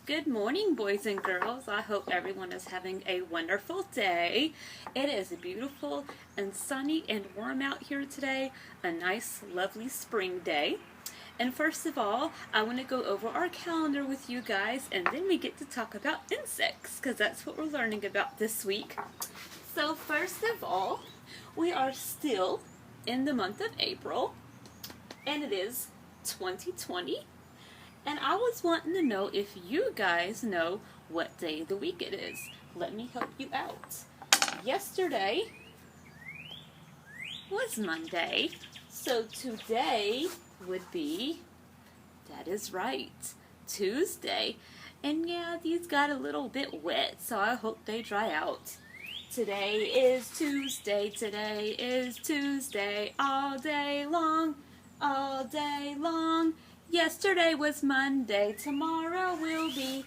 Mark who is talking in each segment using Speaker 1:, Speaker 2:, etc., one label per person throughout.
Speaker 1: Good morning, boys and girls. I hope everyone is having a wonderful day. It is beautiful and sunny and warm out here today. A nice, lovely spring day. And first of all, I want to go over our calendar with you guys, and then we get to talk about insects, because that's what we're learning about this week. So first of all, we are still in the month of April, and it is 2020. And I was wanting to know if you guys know what day of the week it is. Let me help you out. Yesterday was Monday, so today would be, that is right, Tuesday. And yeah, these got a little bit wet, so I hope they dry out. Today is Tuesday, all day long, all day long. Yesterday was Monday, tomorrow will be.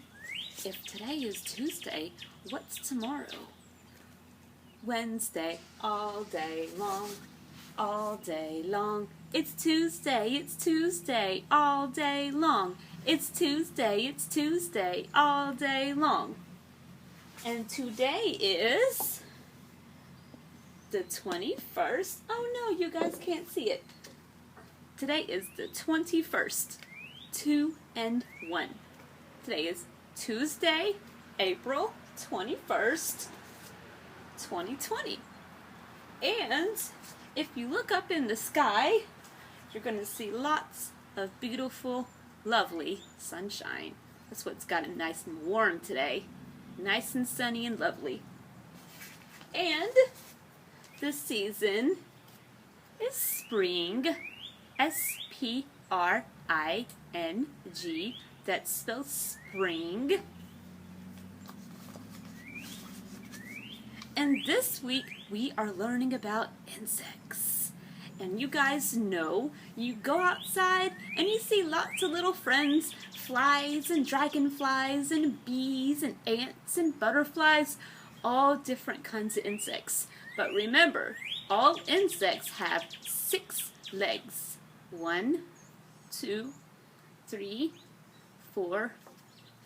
Speaker 1: If today is Tuesday, what's tomorrow? Wednesday, all day long, all day long. It's Tuesday, all day long. It's Tuesday, all day long. And today is the 21st. Oh no, you guys can't see it. Today is the 21st, 2 and 1. Today is Tuesday, April 21st, 2020. And if you look up in the sky, you're going to see lots of beautiful, lovely sunshine. That's what's got it nice and warm today. Nice and sunny and lovely. And this season is spring. S-P-R-I-N-G, that spells spring. And this week we are learning about insects. And you guys know, you go outside and you see lots of little friends, flies and dragonflies and bees and ants and butterflies, all different kinds of insects. But remember, all insects have 6 legs. 1, 2, 3, 4,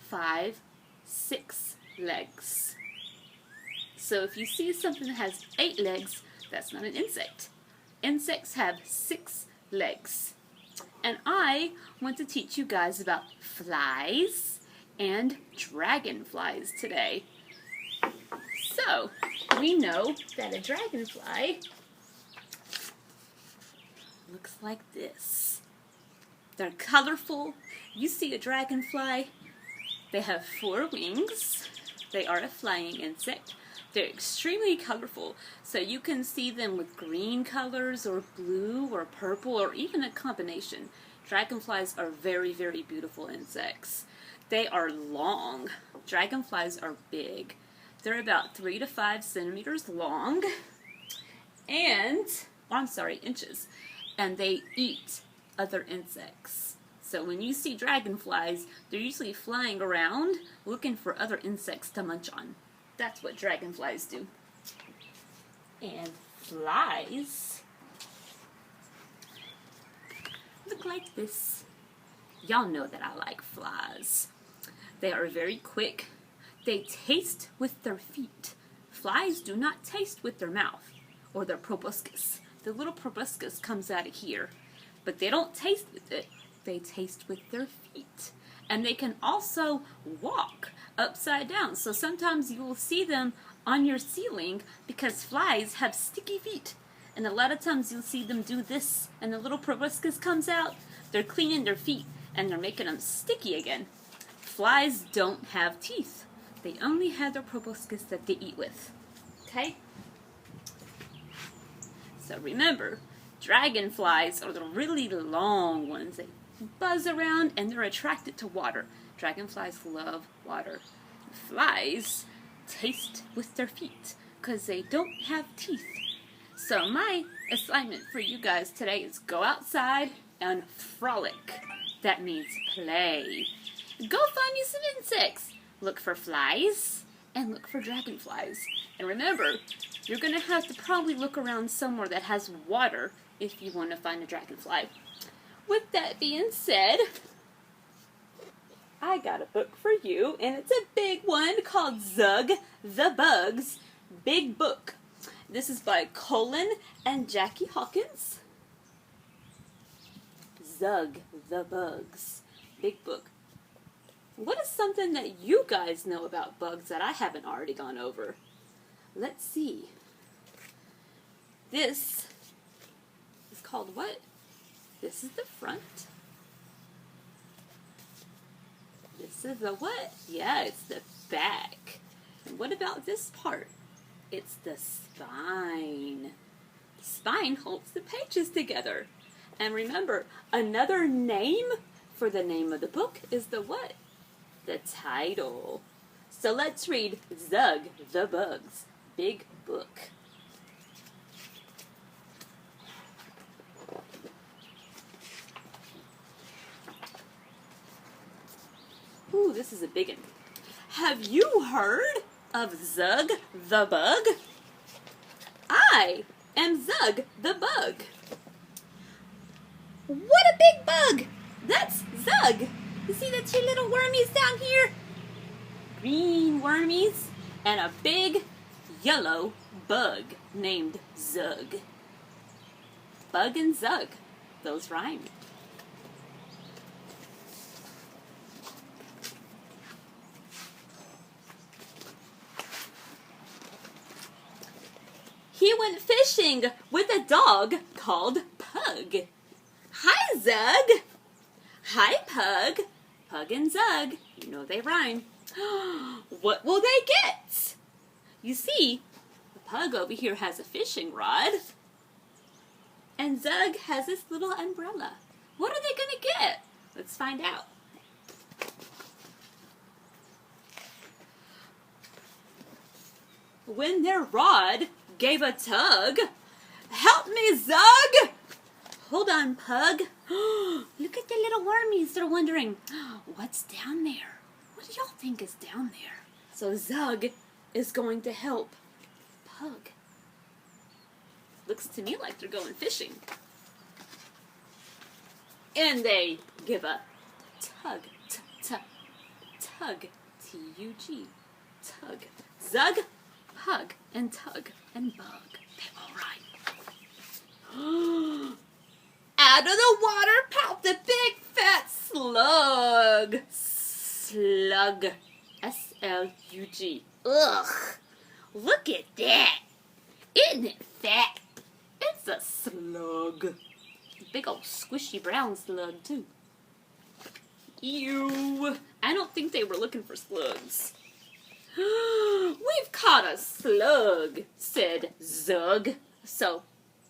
Speaker 1: 5, 6 legs. So if you see something that has 8 legs, that's not an insect. Insects have 6 legs. And I want to teach you guys about flies and dragonflies today. So, we know that a dragonfly looks like this. They're colorful. You see a dragonfly, they have 4 wings. They are a flying insect. They're extremely colorful, so you can see them with green colors or blue or purple or even a combination. Dragonflies are very, very beautiful insects. They are long. Dragonflies are big. They're about 3 to 5 centimeters long, and, inches. And they eat other insects. So when you see dragonflies, they're usually flying around looking for other insects to munch on. That's what dragonflies do. And flies look like this. Y'all know that I like flies. They are very quick. They taste with their feet. Flies do not taste with their mouth or their proboscis. The little proboscis comes out of here, but they don't taste with it. They taste with their feet. And they can also walk upside down. So sometimes you will see them on your ceiling because flies have sticky feet. And a lot of times you'll see them do this, and the little proboscis comes out. They're cleaning their feet, and they're making them sticky again. Flies don't have teeth. They only have their proboscis that they eat with. Okay? So remember, dragonflies are the really long ones. They buzz around and they're attracted to water. Dragonflies love water. Flies taste with their feet because they don't have teeth. So my assignment for you guys today is go outside and frolic. That means play. Go find you some insects. Look for flies and look for dragonflies. And remember, you're going to have to probably look around somewhere that has water if you want to find a dragonfly. With that being said, I got a book for you, and it's a big one called Zug the Bug's Big Book. This is by Colin and Jacqui Hawkins. Zug the Bug's Big Book. What is something that you guys know about bugs that I haven't already gone over? Let's see. This is called what? This is the front. This is the what? Yeah, it's the back. And what about this part? It's the spine. The spine holds the pages together. And remember, another name for the name of the book is the what? The title. So let's read Zug the Bug's Big Book. Ooh, this is a big one. Have you heard of Zug the Bug? I am Zug the Bug. What a big bug! That's Zug. You see the two little wormies down here? Green wormies and a big yellow bug named Zug. Bug and Zug. Those rhyme. He went fishing with a dog called Pug. Hi, Zug. Hi, Pug. Pug and Zug. You know they rhyme. What will they get? You see, the Pug over here has a fishing rod. And Zug has this little umbrella. What are they going to get? Let's find out. When their rod gave a tug. Help me, Zug! Hold on, Pug. Look at the little wormies. They're wondering, what's down there? What do y'all think is down there? So Zug is going to help Pug. Looks to me like they're going fishing. And they give a tug, tug, T-U-G, tug. Zug, Pug, and Tug, and Bug. They all rhyme. Out of the water popped a big fat slug. Slug. S-L-U-G. Ugh. Look at that. Isn't it fat? It's a slug. Big old squishy brown slug, too. Ew. I don't think they were looking for slugs. We've caught a slug, said Zug. So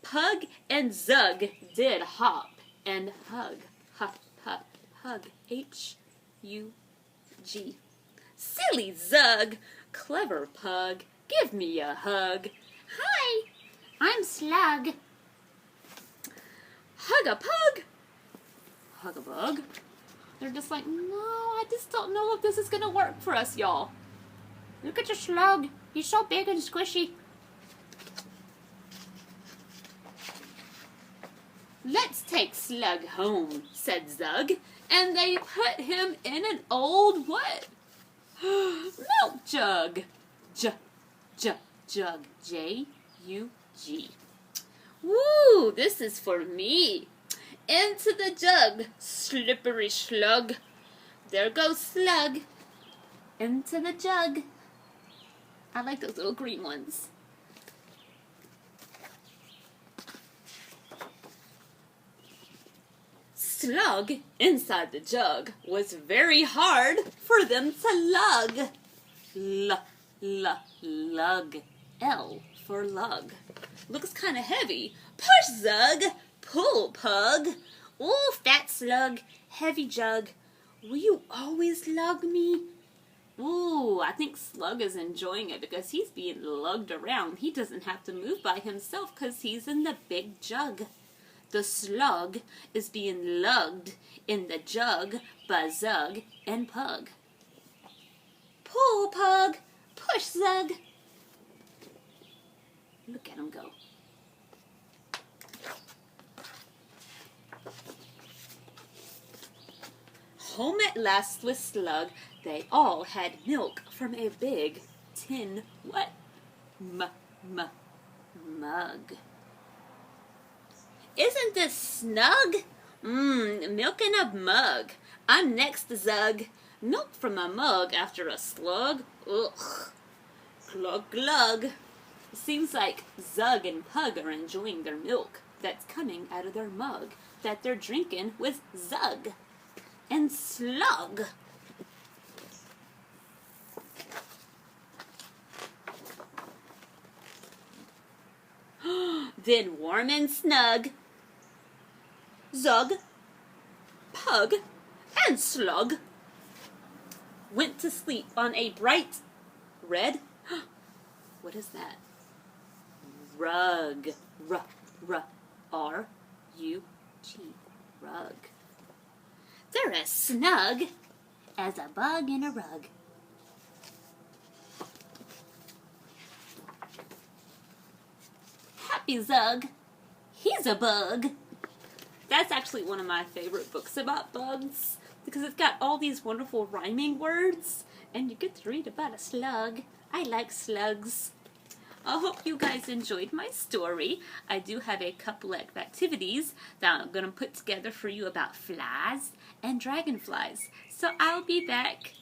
Speaker 1: Pug and Zug did hop and hug. Hop, hop, hug. H-U-G. Silly Zug. Clever Pug. Give me a hug. Hi, I'm Slug. Hug a Pug. Hug a Bug. They're just like, no, I just don't know if this is going to work for us, y'all. Look at your slug. He's so big and squishy. Let's take Slug home, said Zug. And they put him in an old what? Milk jug. Jug. J-U-G. Woo, this is for me. Into the jug, slippery slug. There goes Slug. Into the jug. I like those little green ones. Slug inside the jug was very hard for them to lug. Lug. L for lug. Looks kind of heavy. Push, Zug. Pull, Pug. Ooh, fat slug. Heavy jug. Will you always lug me? Ooh, I think Slug is enjoying it because he's being lugged around. He doesn't have to move by himself because he's in the big jug. The slug is being lugged in the jug by Zug and Pug. Pull, Pug. Push, Zug. Look at him go. Home at last with Slug, they all had milk from a big tin what? Mug. Isn't this snug? Milk in a mug. I'm next, Zug. Milk from a mug after a slug? Ugh. Glug glug. Seems like Zug and Pug are enjoying their milk that's coming out of their mug that they're drinking with Zug and Slug. Then warm and snug, Zug, Pug, and Slug went to sleep on a bright red, what is that? Rug. R-U-G. Rug. They're as snug as a bug in a rug. Happy Zug. He's a bug. That's actually one of my favorite books about bugs because it's got all these wonderful rhyming words and you get to read about a slug. I like slugs. I hope you guys enjoyed my story. I do have a couple of activities that I'm going to put together for you about flies and dragonflies. So I'll be back